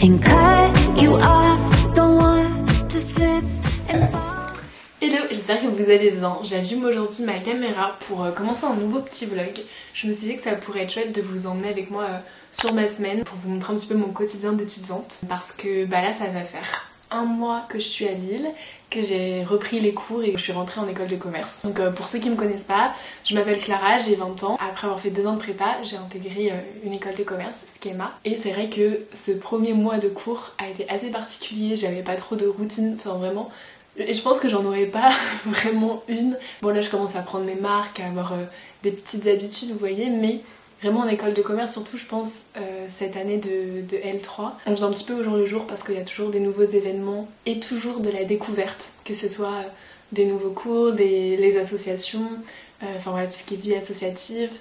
and cut you off. Don't want to slip and fall. Hello, j'espère que vous allez bien. J'allume aujourd'hui ma caméra pour commencer un nouveau petit vlog. Je me suis dit que ça pourrait être chouette de vous emmener avec moi sur ma semaine pour vous montrer un petit peu mon quotidien d'étudiante. Parce que là ça va faire un mois que je suis à Lille, que j'ai repris les cours et que je suis rentrée en école de commerce. Donc pour ceux qui me connaissent pas, je m'appelle Clara, j'ai 20 ans. Après avoir fait 2 ans de prépa, j'ai intégré une école de commerce, Schema. Et c'est vrai que ce premier mois de cours a été assez particulier, j'avais pas trop de routine, enfin vraiment. Et je pense que j'en aurais pas vraiment une. Bon là je commence à prendre mes marques, à avoir des petites habitudes, vous voyez, mais vraiment en école de commerce, surtout je pense cette année de L3, on vit un petit peu au jour le jour parce qu'il y a toujours des nouveaux événements et toujours de la découverte, que ce soit des nouveaux cours, les associations, enfin voilà tout ce qui est vie associative.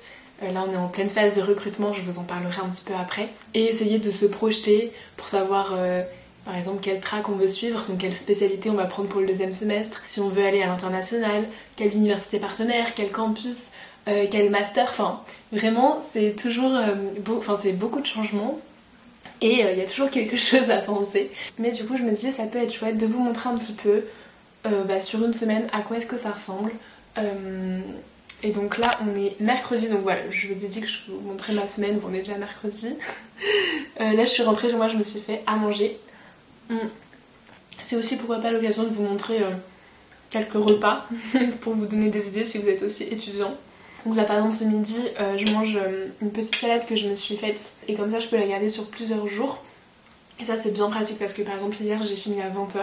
Là on est en pleine phase de recrutement, je vous en parlerai un petit peu après. Et essayer de se projeter pour savoir par exemple quel track on veut suivre, donc quelle spécialité on va prendre pour le 2e semestre, si on veut aller à l'international, quelle université partenaire, quel campus, quel master, enfin vraiment c'est toujours c'est beaucoup de changements et il y a toujours quelque chose à penser. Mais du coup je me disais ça peut être chouette de vous montrer un petit peu sur une semaine à quoi est-ce que ça ressemble. Et donc là on est mercredi, donc voilà, je vous ai dit que je vous montrais ma semaine, bon, on est déjà mercredi. Là je suis rentrée chez moi, je me suis fait à manger. C'est aussi pourquoi pas l'occasion de vous montrer quelques repas pour vous donner des idées si vous êtes aussi étudiant. Donc là par exemple ce midi je mange une petite salade que je me suis faite et comme ça je peux la garder sur plusieurs jours. Et ça c'est bien pratique parce que par exemple hier j'ai fini à 20h,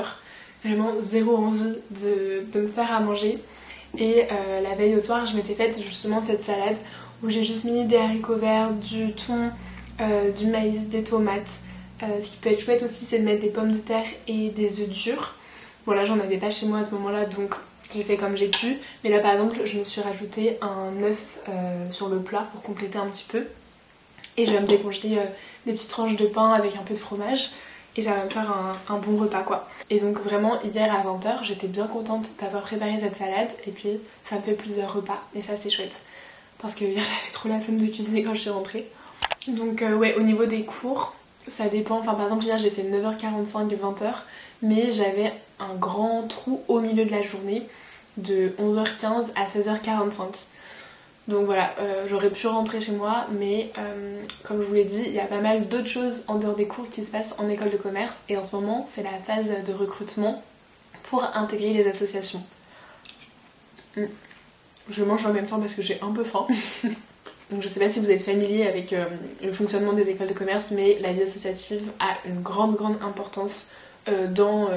vraiment zéro envie de me faire à manger. Et la veille au soir je m'étais faite justement cette salade où j'ai juste mis des haricots verts, du thon, du maïs, des tomates. Ce qui peut être chouette aussi c'est de mettre des pommes de terre et des œufs durs. Bon là j'en avais pas chez moi à ce moment là donc j'ai fait comme j'ai pu, mais là par exemple je me suis rajouté un œuf sur le plat pour compléter un petit peu. Et je vais me décongeler des petites tranches de pain avec un peu de fromage et ça va me faire un bon repas quoi. Et donc vraiment hier à 20h j'étais bien contente d'avoir préparé cette salade et puis ça me fait plusieurs repas et ça c'est chouette. Parce que hier j'avais trop la flemme de cuisiner quand je suis rentrée. Donc ouais au niveau des cours ça dépend, enfin par exemple hier j'ai fait 9h45 20h mais j'avais un grand trou au milieu de la journée de 11h15 à 16h45. Donc voilà, j'aurais pu rentrer chez moi mais comme je vous l'ai dit, il y a pas mal d'autres choses en dehors des cours qui se passent en école de commerce et en ce moment c'est la phase de recrutement pour intégrer les associations. Je mange en même temps parce que j'ai un peu faim. Donc je sais pas si vous êtes familier avec le fonctionnement des écoles de commerce, mais la vie associative a une grande importance dans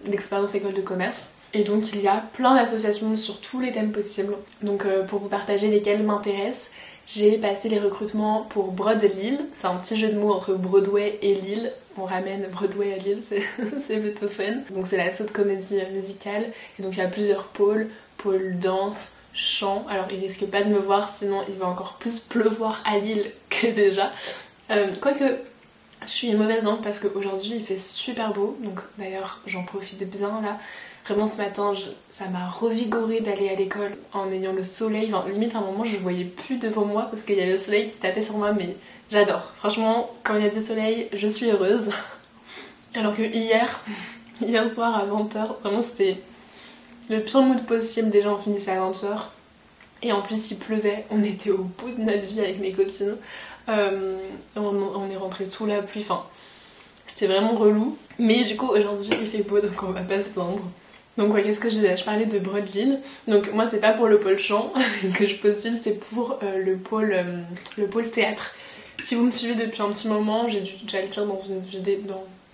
l'expérience école de commerce. Et donc il y a plein d'associations sur tous les thèmes possibles. Donc pour vous partager lesquels m'intéressent, j'ai passé les recrutements pour Broad Lille. C'est un petit jeu de mots entre Broadway et Lille. On ramène Broadway à Lille, c'est plutôt fun. Donc c'est l'asso de comédie musicale. Et donc il y a plusieurs pôles danse, chant. Alors il risque pas de me voir sinon il va encore plus pleuvoir à Lille que déjà. Quoique je suis une mauvaise langue parce qu'aujourd'hui il fait super beau. Donc d'ailleurs j'en profite bien là. Vraiment ce matin ça m'a revigorée d'aller à l'école en ayant le soleil. Enfin limite à un moment je voyais plus devant moi parce qu'il y avait le soleil qui tapait sur moi, mais j'adore. Franchement quand il y a du soleil je suis heureuse. Alors que hier soir à 20h vraiment c'était le pire mood possible. Déjà on finissait à 20h et en plus il pleuvait, on était au bout de notre vie avec mes copines. On est rentré sous la pluie, enfin c'était vraiment relou. Mais du coup aujourd'hui il fait beau donc on va pas se plaindre. Donc ouais, qu'est-ce que je disais? Je parlais de Broad Lille. Donc moi c'est pas pour le pôle chant que je postule, c'est pour le pôle théâtre. Si vous me suivez depuis un petit moment, j'ai dû déjà le dire dans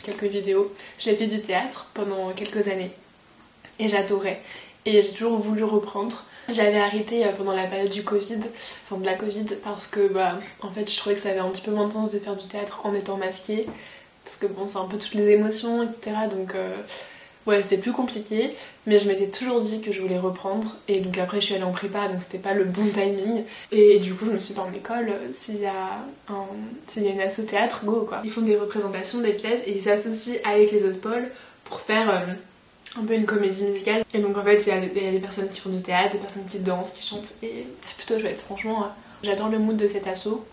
quelques vidéos, j'ai fait du théâtre pendant quelques années. Et j'adorais. Et j'ai toujours voulu reprendre. J'avais arrêté pendant la période du Covid, enfin de la Covid, parce que en fait je trouvais que ça avait un petit peu moins de sens de faire du théâtre en étant masquée. Parce que bon c'est un peu toutes les émotions, etc. Donc ouais c'était plus compliqué. Mais je m'étais toujours dit que je voulais reprendre. Et donc après je suis allée en prépa, donc c'était pas le bon timing. Et du coup je me suis dit en école, s'il y a une asso théâtre, go quoi. Ils font des représentations des pièces et ils s'associent avec les autres pôles pour faire un peu une comédie musicale. Et donc en fait il y a des personnes qui font du théâtre, des personnes qui dansent, qui chantent et c'est plutôt chouette franchement. J'adore le mood de cet asso.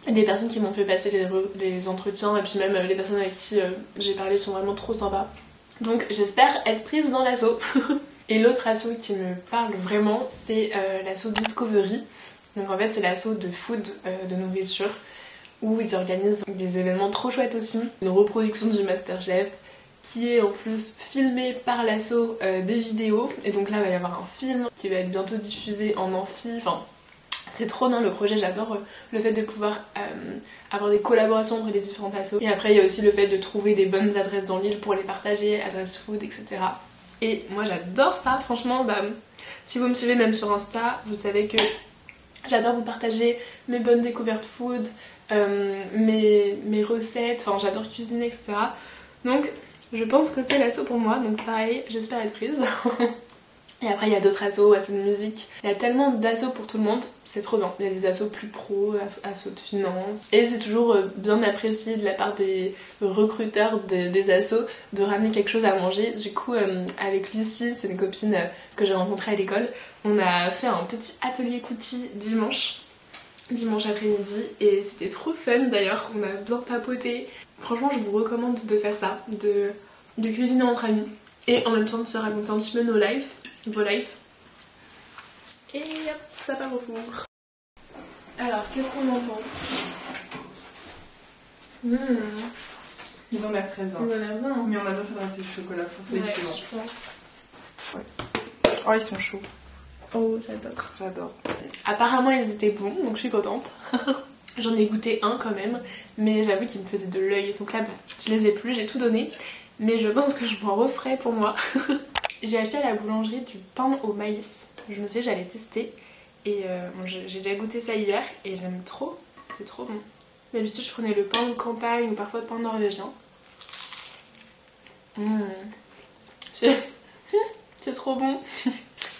Les personnes qui m'ont fait passer les entretiens et puis même les personnes avec qui j'ai parlé sont vraiment trop sympas. Donc j'espère être prise dans l'asso. Et l'autre asso qui me parle vraiment, c'est l'asso Discovery. Donc en fait c'est l'asso de food, de nourriture, où ils organisent des événements trop chouettes aussi. Une reproduction du Masterchef qui est en plus filmé par l'asso des vidéos. Et donc là il va y avoir un film qui va être bientôt diffusé en amphi. Enfin, c'est trop bien le projet, j'adore le fait de pouvoir avoir des collaborations entre les différentes assos. Et après il y a aussi le fait de trouver des bonnes adresses dans l'île pour les partager, adresses food, etc. Et moi j'adore ça, franchement, si vous me suivez même sur Insta, vous savez que j'adore vous partager mes bonnes découvertes food, mes recettes, enfin j'adore cuisiner, etc. Donc je pense que c'est l'asso pour moi, donc pareil, j'espère être prise. Et après il y a d'autres assos de musique, il y a tellement d'assos pour tout le monde, c'est trop bien. Il y a des assos plus pro, assos de finance, et c'est toujours bien apprécié de la part des recruteurs des assos de ramener quelque chose à manger. Du coup avec Lucie, c'est une copine que j'ai rencontrée à l'école, on a fait un petit atelier cookie dimanche après-midi et c'était trop fun d'ailleurs, on a bien papoté. Franchement je vous recommande de faire ça, de cuisiner entre amis et en même temps de se raconter un petit peu vos lives. Et hop, ça part au four. Alors, qu'est-ce qu'on en pense? Ils ont l'air très bien. Ils ont l'air bien. Mais on a besoin de faire un petit chocolat pour ça, Ouais, je pense. Ouais. Oh, ils sont chauds. Oh, j'adore. J'adore. Apparemment, ils étaient bons, donc je suis contente. J'en ai goûté un quand même, mais j'avoue qu'ils me faisaient de l'œil. Donc là, bon, je les ai plus, j'ai tout donné. Mais je pense que je m'en referai pour moi. J'ai acheté à la boulangerie du pain au maïs. Je me suis dit j'allais tester. Et bon, j'ai déjà goûté ça hier et j'aime trop. C'est trop bon. D'habitude je prenais le pain de campagne ou parfois le pain norvégien. C'est trop bon.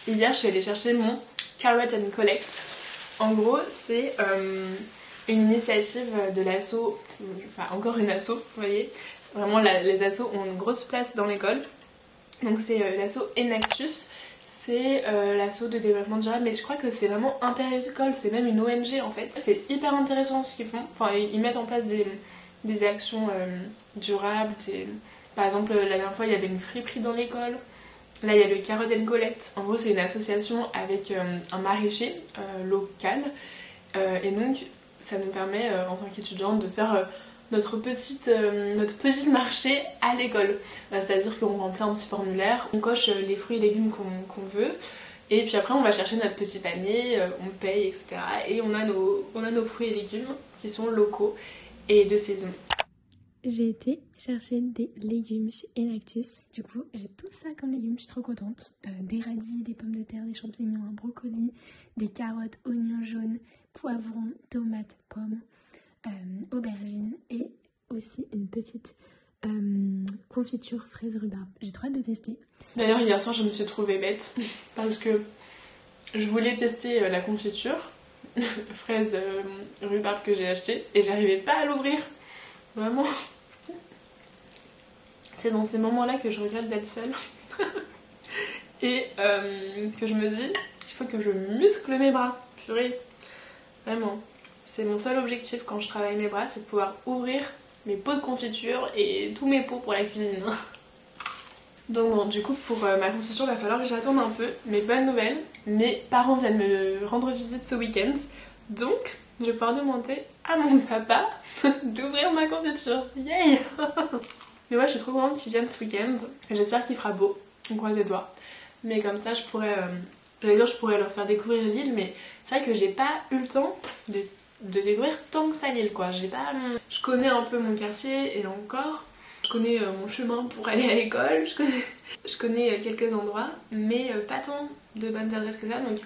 Et hier je suis allée chercher mon Carrot and Collect. En gros c'est une initiative de l'asso, enfin encore une asso, vous voyez. Vraiment les assos ont une grosse place dans l'école. Donc c'est l'asso Enactus, c'est l'asso de développement durable, mais je crois que c'est vraiment interécole, c'est même une ONG en fait. C'est hyper intéressant ce qu'ils font, enfin ils mettent en place des actions durables, par exemple la dernière fois il y avait une friperie dans l'école, là il y a le Carrot and Collect. En gros c'est une association avec un maraîcher local et donc ça nous permet en tant qu'étudiante de faire notre petit marché à l'école. C'est-à-dire qu'on remplit un petit formulaire, on coche les fruits et légumes qu'on veut, et puis après on va chercher notre petit panier, on paye, etc. Et on a nos fruits et légumes qui sont locaux et de saison. J'ai été chercher des légumes chez Enactus. Du coup, j'ai tout ça comme légumes, je suis trop contente. Des radis, des pommes de terre, des champignons, un brocoli, des carottes, oignons jaunes, poivrons, tomates, pommes, aubergines et aussi une petite confiture fraise rhubarbe. J'ai trop hâte de tester. D'ailleurs, hier soir, je me suis trouvée bête parce que je voulais tester la confiture fraise rhubarbe que j'ai achetée et j'arrivais pas à l'ouvrir. Vraiment. C'est dans ces moments-là que je regrette d'être seule et que je me dis qu'il faut que je muscle mes bras. Purée. Vraiment. C'est mon seul objectif quand je travaille mes bras, c'est de pouvoir ouvrir mes pots de confiture et tous mes pots pour la cuisine. Donc bon, du coup pour ma confiture, il va falloir que j'attende un peu. Mais bonne nouvelle, mes parents viennent me rendre visite ce week-end. Donc je vais pouvoir demander à mon papa d'ouvrir ma confiture. Yay. Mais ouais, je suis trop contente qu'il vienne ce week-end. J'espère qu'il fera beau, on croise les doigts. Mais comme ça je pourrais leur faire découvrir l'île, mais c'est vrai que j'ai pas eu le temps de découvrir tant que ça l'île quoi. Je connais un peu mon quartier et encore, je connais mon chemin pour aller à l'école, je connais quelques endroits, mais pas tant de bonnes adresses que ça, donc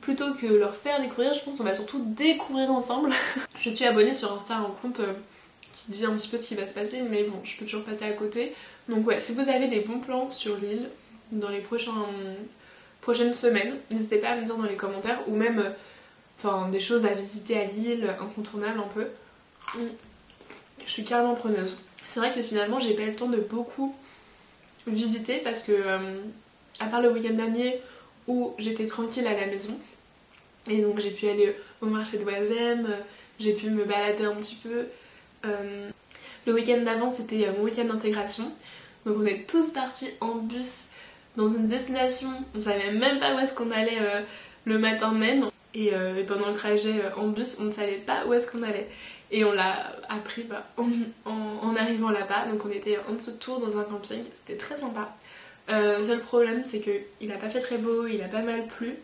plutôt que leur faire découvrir, je pense qu'on va surtout découvrir ensemble. Je suis abonnée sur Insta à un compte qui dit un petit peu ce qui va se passer, mais bon, je peux toujours passer à côté. Donc ouais, si vous avez des bons plans sur l'île dans les prochaines semaines, n'hésitez pas à me dire dans les commentaires, ou même des choses à visiter à l'île, incontournables un peu. Je suis carrément preneuse. C'est vrai que finalement j'ai pas eu le temps de beaucoup visiter parce que à part le week-end dernier où j'étais tranquille à la maison et donc j'ai pu aller au marché de Oisem, j'ai pu me balader un petit peu. Le week-end d'avant c'était mon week-end d'intégration, donc on est tous partis en bus dans une destination, on savait même pas où est-ce qu'on allait le matin même, et pendant le trajet en bus on ne savait pas où est-ce qu'on allait, et on l'a appris en arrivant là-bas. Donc on était en dessous de Tours dans un camping, c'était très sympa. Seul problème c'est qu'il a pas fait très beau, il a pas mal plu,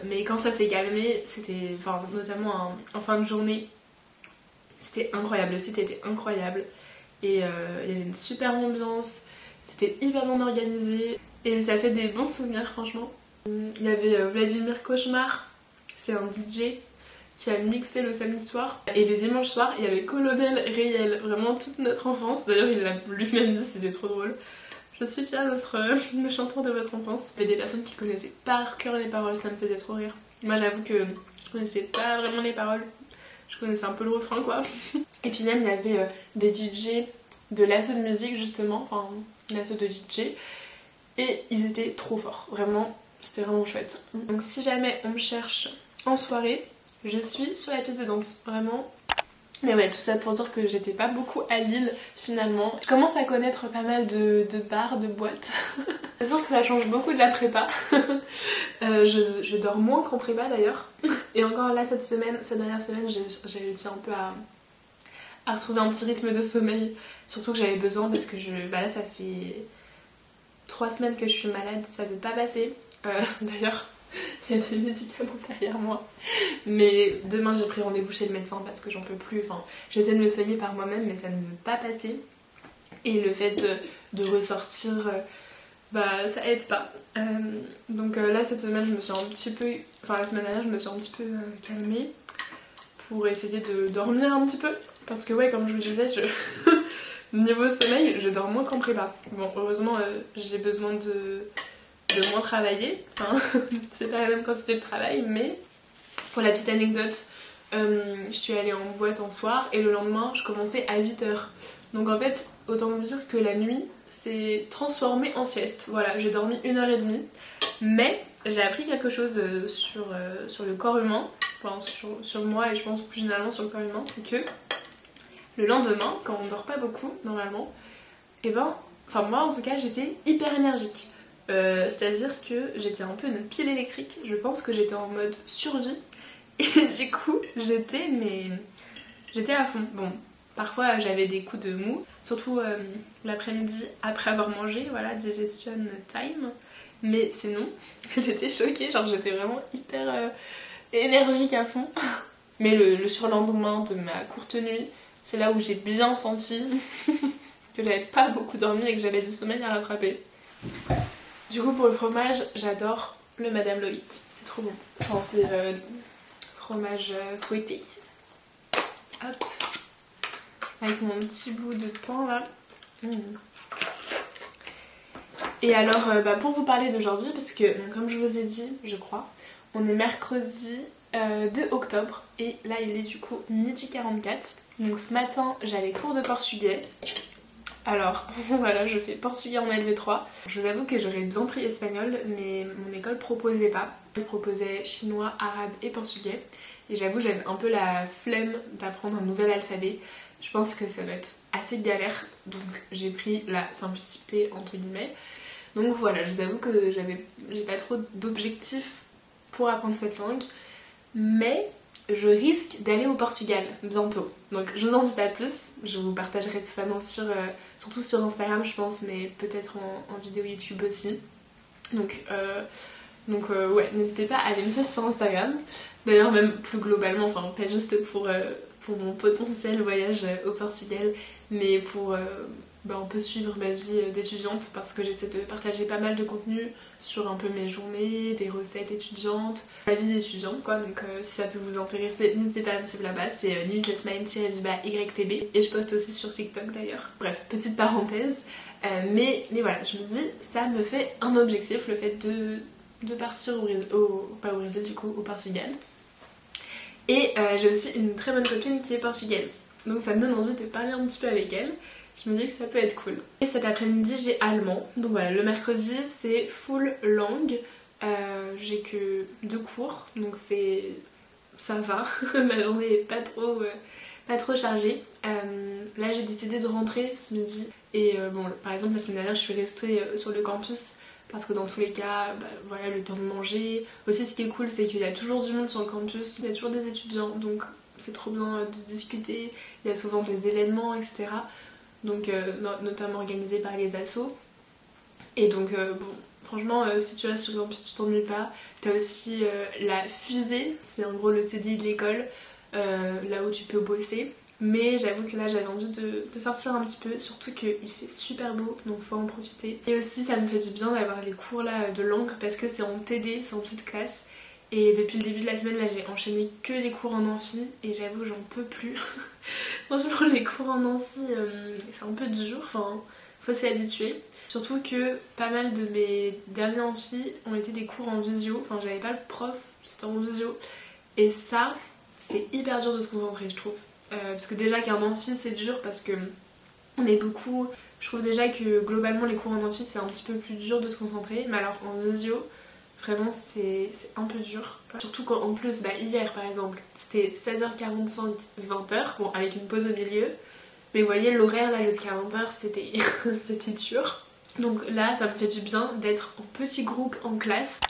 mais quand ça s'est calmé, c'était, enfin notamment en fin de journée, c'était incroyable, le site était incroyable, et il y avait une super ambiance, c'était hyper bien organisé, et ça fait des bons souvenirs franchement. Il y avait Vladimir Cauchemar, c'est un DJ qui a mixé le samedi soir, et le dimanche soir il y avait Colonel Riel, vraiment toute notre enfance, d'ailleurs il l'a lui-même dit, c'était trop drôle. Je suis fière d'être le chanteur de votre enfance. Il y avait des personnes qui connaissaient par cœur les paroles, ça me faisait trop rire. Moi j'avoue que je connaissais pas vraiment les paroles, je connaissais un peu le refrain quoi. Et puis même il y avait des DJ de l'asso de musique justement, enfin l'asso de DJ, et ils étaient trop forts, vraiment, c'était vraiment chouette. Donc si jamais on me cherche en soirée, je suis sur la piste de danse, vraiment. Mais ouais, tout ça pour dire que j'étais pas beaucoup à Lille finalement. Je commence à connaître pas mal de bars, de boîtes. C'est sûr que ça change beaucoup de la prépa. Je dors moins qu'en prépa d'ailleurs. Et encore là cette dernière semaine, j'ai réussi un peu à retrouver un petit rythme de sommeil. Surtout que j'avais besoin parce que là ça fait 3 semaines que je suis malade, ça veut pas passer. D'ailleurs, il y a des médicaments derrière moi. Mais demain j'ai pris rendez-vous chez le médecin parce que j'en peux plus. Enfin, j'essaie de me soigner par moi-même mais ça ne veut pas passer. Et le fait de ressortir, ça aide pas. Donc là cette semaine je me suis un petit peu... Enfin la semaine dernière je me suis un petit peu calmée pour essayer de dormir un petit peu. Parce que ouais, comme je vous disais, niveau sommeil, je dors moins qu'en prépa. Bon, heureusement j'ai besoin de moins travailler, hein. C'est pas la même quantité de travail, mais pour la petite anecdote, je suis allée en boîte en soir et le lendemain je commençais à 8h. Donc en fait, autant vous dire que la nuit s'est transformée en sieste. Voilà, j'ai dormi 1h30, mais j'ai appris quelque chose sur le corps humain, enfin sur moi et je pense plus généralement sur le corps humain, c'est que le lendemain, quand on dort pas beaucoup normalement, moi en tout cas j'étais hyper énergique. C'est-à-dire que j'étais un peu une pile électrique, je pense que j'étais en mode survie et du coup j'étais à fond. Bon, parfois j'avais des coups de mou, surtout l'après-midi après avoir mangé, voilà, digestion time, mais sinon j'étais choquée, genre j'étais vraiment hyper énergique à fond. Mais le surlendemain de ma courte nuit, c'est là où j'ai bien senti que j'avais pas beaucoup dormi et que j'avais du sommeil à rattraper. Du coup pour le fromage, j'adore le Madame Loïc, c'est trop bon. Enfin c'est fromage fouetté. Hop. Avec mon petit bout de pain là. Et alors pour vous parler d'aujourd'hui, parce que comme je vous ai dit, je crois, on est mercredi 2 octobre et là il est du coup 12h44. Donc ce matin j'avais cours de portugais. Alors voilà, je fais portugais en LV3. Je vous avoue que j'aurais bien pris espagnol, mais mon école proposait pas. Elle proposait chinois, arabe et portugais. Et j'avoue, j'avais un peu la flemme d'apprendre un nouvel alphabet. Je pense que ça va être assez galère, donc j'ai pris la simplicité entre guillemets. Donc voilà, je vous avoue que j'ai pas trop d'objectifs pour apprendre cette langue, mais je risque d'aller au Portugal bientôt. Donc je vous en dis pas plus, je vous partagerai tout ça surtout sur Instagram je pense, mais peut-être en vidéo YouTube aussi. Donc ouais, n'hésitez pas à aller me suivre sur Instagram. D'ailleurs même plus globalement, enfin pas juste pour mon potentiel voyage au Portugal, mais pour un peu suivre ma vie d'étudiante, parce que j'essaie de partager pas mal de contenu sur un peu mes journées, des recettes étudiantes, ma vie d'étudiante quoi. Donc si ça peut vous intéresser, n'hésitez pas à me suivre là-bas, c'est limitlessmind-ytb, et je poste aussi sur TikTok d'ailleurs. Bref, petite parenthèse, mais voilà, je me dis, ça me fait un objectif, le fait de partir pas au Brésil du coup, au Portugal. Et j'ai aussi une très bonne copine qui est portugaise, donc ça me donne envie de parler un petit peu avec elle. Je me dis que ça peut être cool. Et cet après-midi j'ai allemand, donc voilà, le mercredi c'est full langue. J'ai que 2 cours, donc c'est ça va, ma journée est pas trop chargée. Là j'ai décidé de rentrer ce midi et bon par exemple la semaine dernière je suis restée sur le campus parce que dans tous les cas voilà, le temps de manger. Aussi ce qui est cool c'est qu'il y a toujours du monde sur le campus, il y a toujours des étudiants donc c'est trop bien de discuter, il y a souvent des événements etc. Donc notamment organisés par les assos. Et donc bon franchement si tu restes sur le campus tu t'ennuies pas. T'as aussi la fusée, c'est en gros le CDI de l'école, là où tu peux bosser. Mais j'avoue que là j'avais envie de sortir un petit peu, surtout qu'il fait super beau donc faut en profiter. Et aussi ça me fait du bien d'avoir les cours là de langue parce que c'est en TD, c'est en petite classe. Et depuis le début de la semaine là j'ai enchaîné que des cours en amphi et j'avoue j'en peux plus. Franchement les cours en amphi c'est un peu dur, enfin faut s'y habituer. Surtout que pas mal de mes derniers amphis ont été des cours en visio, enfin j'avais pas le prof, c'était en visio. Et ça c'est hyper dur de se concentrer je trouve. Parce que déjà qu'un amphi c'est dur parce que on est beaucoup. Je trouve déjà que globalement les cours en amphi c'est un petit peu plus dur de se concentrer. Mais alors en visio vraiment c'est un peu dur. Surtout quand en plus hier par exemple c'était 16h45 20h, bon avec une pause au milieu. Mais vous voyez l'horaire là jusqu'à 20h c'était c'était dur. Donc là ça me fait du bien d'être en petit groupe en classe.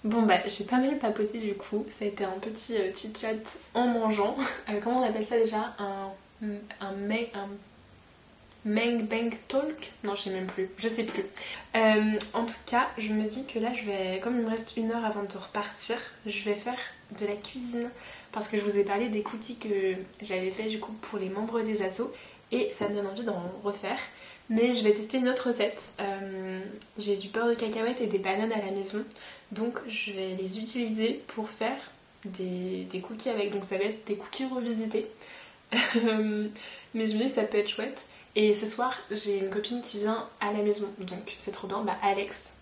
Bon j'ai pas mal papoté du coup, ça a été un petit chit-chat en mangeant. Comment on appelle ça déjà? Un bang talk? Non je sais même plus, je sais plus. En tout cas je me dis que là je vais, comme il me reste 1 heure avant de repartir, je vais faire de la cuisine. Parce que je vous ai parlé des cookies que j'avais fait du coup pour les membres des assos. Et ça me donne envie d'en refaire. Mais je vais tester une autre recette. J'ai du beurre de cacahuète et des bananes à la maison. Donc je vais les utiliser pour faire des cookies avec. Donc ça va être des cookies revisités. Mais je me dis que ça peut être chouette. Et ce soir j'ai une copine qui vient à la maison. Donc c'est trop bien. Alex.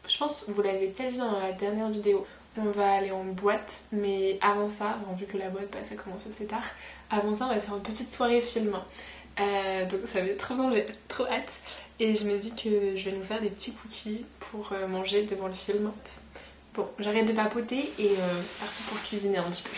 Je pense que vous l'avez peut-être vu dans la dernière vidéo. On va aller en boîte. Mais avant ça, vu que la boîte ça commence assez tard. Avant ça on va faire une petite soirée film. Donc ça va être trop bien, j'ai trop hâte. Et je me dis que je vais nous faire des petits cookies pour manger devant le film. Bon, j'arrête de papoter et c'est parti pour cuisiner un petit peu.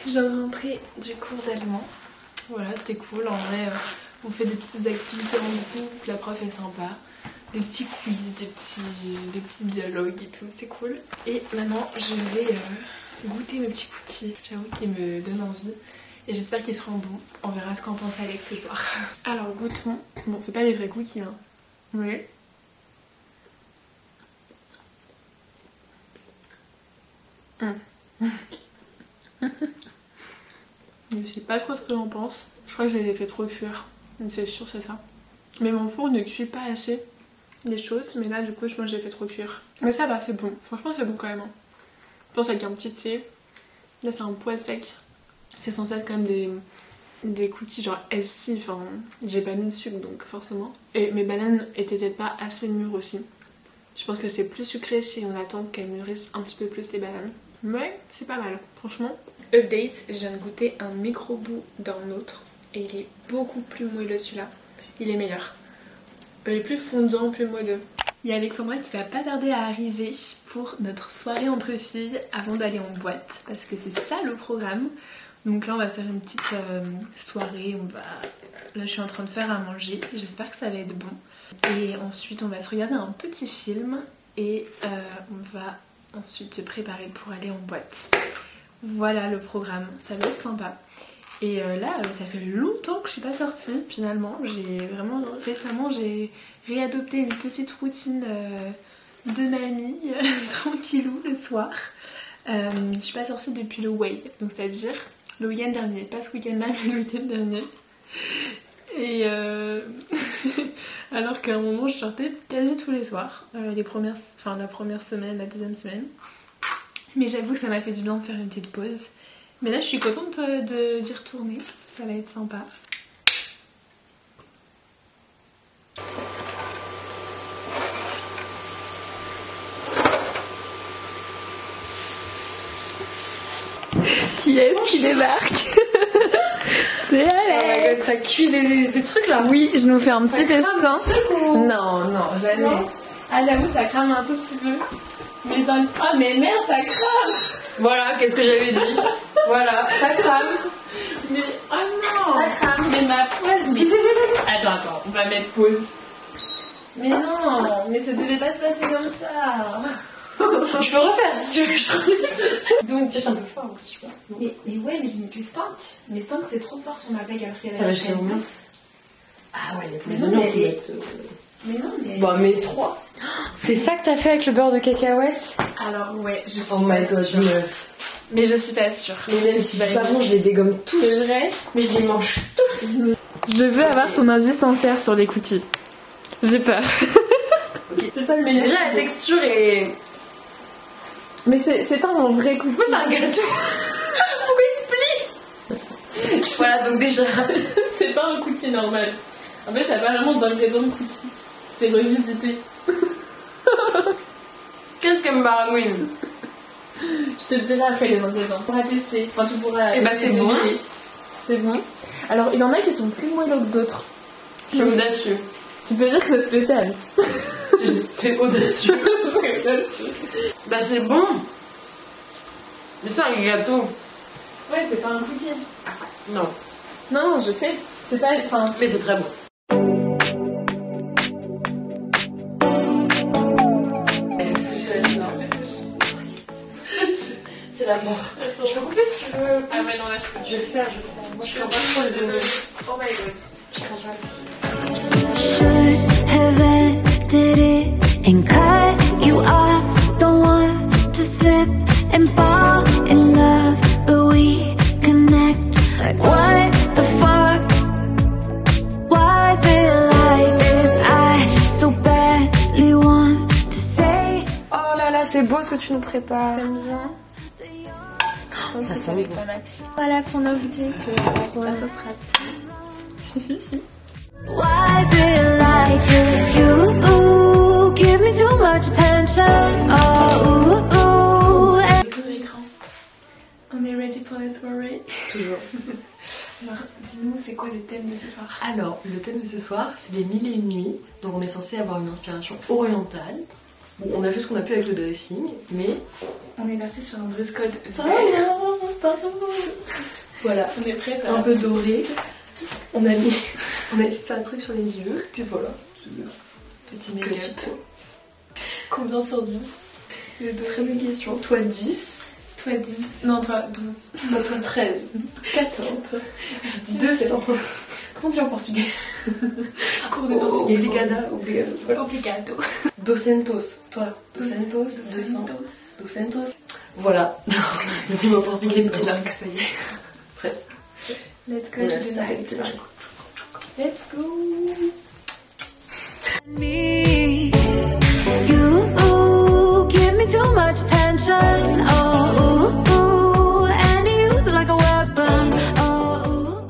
Je viens de rentrer du cours d'allemand. Voilà, c'était cool. En vrai, on fait des petites activités en groupe, la prof est sympa. Des petits quiz, des petits dialogues et tout, c'est cool. Et maintenant, je vais goûter mes petits cookies. J'avoue qu'ils me donnent envie. Et j'espère qu'ils seront bons. On verra ce qu'en pense Alex ce soir. Alors, goûtons. Bon, c'est pas des vrais cookies, hein. Oui. Je sais pas trop ce que j'en pense. Je crois que je les ai fait trop cuire. C'est sûr, c'est ça. Mais mon four ne cuit pas assez les choses. Mais là, du coup, je pense que j'ai fait trop cuire. Mais ça va, c'est bon. Franchement, c'est bon quand même. Je pense avec un petit thé. Là, c'est un poil sec. C'est censé être quand même des cookies genre healthy. Enfin, j'ai pas mis de sucre donc forcément. Et mes bananes étaient peut-être pas assez mûres aussi. Je pense que c'est plus sucré si on attend qu'elles mûrissent un petit peu plus les bananes. Mais c'est pas mal, franchement. Update, je viens de goûter un micro-bout d'un autre. Et il est beaucoup plus moelleux celui-là. Il est meilleur. Il est plus fondant, plus moelleux. Il y a Alexandra qui va pas tarder à arriver pour notre soirée entre filles avant d'aller en boîte. Parce que c'est ça le programme. Donc là on va se faire une petite soirée. Là je suis en train de faire à manger. J'espère que ça va être bon. Et ensuite on va se regarder un petit film. Et on va ensuite se préparer pour aller en boîte. Voilà le programme. Ça va être sympa. Et là, ça fait longtemps que je suis pas sortie finalement. Récemment, j'ai réadopté une petite routine de mamie, tranquillou le soir. Je suis pas sortie depuis le Way, donc c'est-à-dire le week-end dernier. Pas ce week-end-là, mais le week-end dernier. Et alors qu'à un moment, je sortais quasi tous les soirs. La première semaine, la deuxième semaine. Mais j'avoue que ça m'a fait du bien de faire une petite pause. Mais là je suis contente d'y retourner, ça va être sympa. Qui est-ce qui débarque? C'est Alex. Ça cuit des trucs là. Oui, je nous fais un petit festin. Non, jamais. Non. Ah j'avoue ça crame un tout petit peu. Mais dans le... Ah mais merde ça crame. Voilà, qu'est-ce que j'avais dit. Voilà, ça crame. Mais oh non. Ça crame. Mais ma poêle. Mais... Attends, on va mettre pause. Mais non, mais ça devait pas se passer comme ça. Je peux refaire si tu veux. Donc, peut-être un peu fort aussi, je sais pas. mais ouais, mais j'ai mis que 5. Mais 5 c'est trop fort sur ma bague après. Ça va jusqu'à 10. Ah ouais, pour Mais les non, oignons, mais faut mettre. Mais non, mais. Bon, mais 3. C'est ça que t'as fait avec le beurre de cacahuète? Alors, ouais, je suis Oh my pas god, sûre. meuf. Mais je suis pas sûre. Mais même si c'est pas bon, je les dégomme tous. C'est vrai? Mais je les mange tous. Je veux avoir ton avis sincère sur les cookies. J'ai peur. Okay. C'est pas le Mais meilleur. déjà, la texture est. Mais c'est pas un vrai cookie. Pourquoi c'est un gâteau? Pourquoi il se plie? Voilà, donc déjà. C'est pas un cookie normal. En fait, ça n'a pas vraiment d'ingrédients de cookie. C'est revisité. Qu'est-ce qu'elle me baragouine? Je te dirai après les ingrédients. Tu pourras tester. Enfin, tu pourras. Eh bah, c'est bon. C'est bon. Alors, il y en a qui sont plus moelleux que d'autres. Je suis audacieux. Tu peux dire que c'est spécial. C'est audacieux. Bah, c'est bon. Mais c'est un gâteau. Ouais, c'est pas un cookie. Non. Non, je sais. C'est pas. Enfin, Mais c'est très bon. C'est la mort. Je peux couper si tu veux. ah ouais, non, là, je peux. Je vais le faire. Moi, je crains pas trop les oignons. Oh my god. Je crains pas. Should have ended it and cut you off. Don't want to slip and fall in love, but we connect. Like what the fuck was it like this? I so badly want to say. Oh là là, c'est beau ce que tu nous prépares. T'aimes bien? Ça sent bon. Pas mal. Voilà, qu'on a oublié que ça sera. Why is it like this? You give me too much attention. Oh, On est ready pour la soirée. Toujours. Alors, dis-nous, c'est quoi le thème de ce soir? Alors, le thème de ce soir, c'est les 1000 et une nuits. Donc, on est censé avoir une inspiration orientale. Bon, on a fait ce qu'on a pu avec le dressing, mais On est parti sur un dress code vert. voilà, On est prête un peu doré. On a essayé de faire un truc sur les yeux, puis voilà. Petit make-up. Combien sur 10? Très bonne question. Toi 10. Toi 10. Non, toi 12. Moi toi 13. 14. 200. Comment tu dis en portugais? Cours de portugais. Obrigada. Voilà. Obrigado. Docentos. Toi. Docentos. 200. Docentos. Voilà. Dis-moi portugais, bilingue, ça y est. Presque. Let's go to the night. Let's go. Me, you give me too much attention. Oh, and you use it like a weapon. Oh.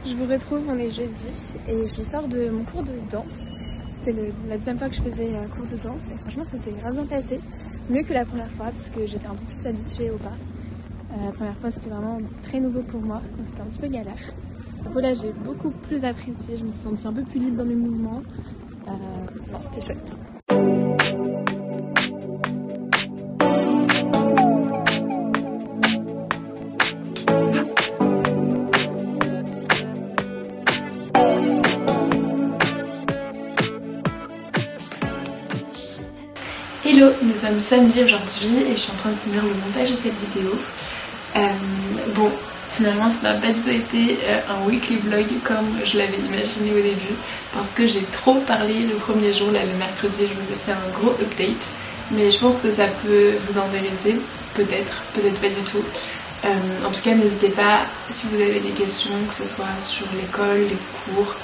Je vous retrouve, on est jeudi et je sors de mon cours de danse. C'était la deuxième fois que je faisais un cours de danse et franchement ça s'est grave bien passé. Mieux que la première fois parce que j'étais un peu plus habituée au pas. La première fois c'était vraiment très nouveau pour moi, donc c'était un petit peu galère. Voilà, j'ai beaucoup plus apprécié, je me suis sentie un peu plus libre dans mes mouvements. Non, c'était chouette. Hello, nous sommes samedi aujourd'hui et je suis en train de finir le montage de cette vidéo. Bon, finalement ça n'a pas du tout été un weekly vlog comme je l'avais imaginé au début parce que j'ai trop parlé le premier jour, là le mercredi je vous ai fait un gros update, mais je pense que ça peut vous intéresser, peut-être pas du tout. En tout cas n'hésitez pas si vous avez des questions, que ce soit sur l'école, les cours,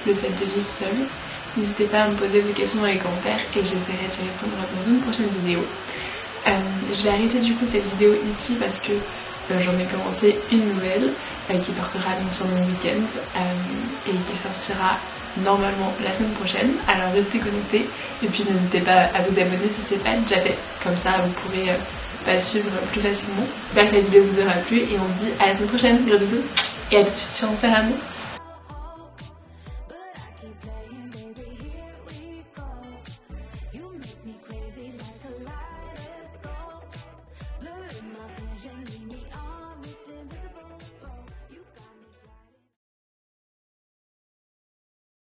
le fait de vivre seul. N'hésitez pas à me poser vos questions dans les commentaires et j'essaierai d'y répondre dans une prochaine vidéo. Je vais arrêter du coup cette vidéo ici parce que j'en ai commencé une nouvelle qui portera donc sur mon week-end et qui sortira normalement la semaine prochaine. Alors restez connectés et puis n'hésitez pas à vous abonner si c'est pas déjà fait. Comme ça vous pourrez pas suivre plus facilement. J'espère que la vidéo vous aura plu et on se dit à la semaine prochaine. Gros bisous et à tout de suite sur Instagram. But I keep playing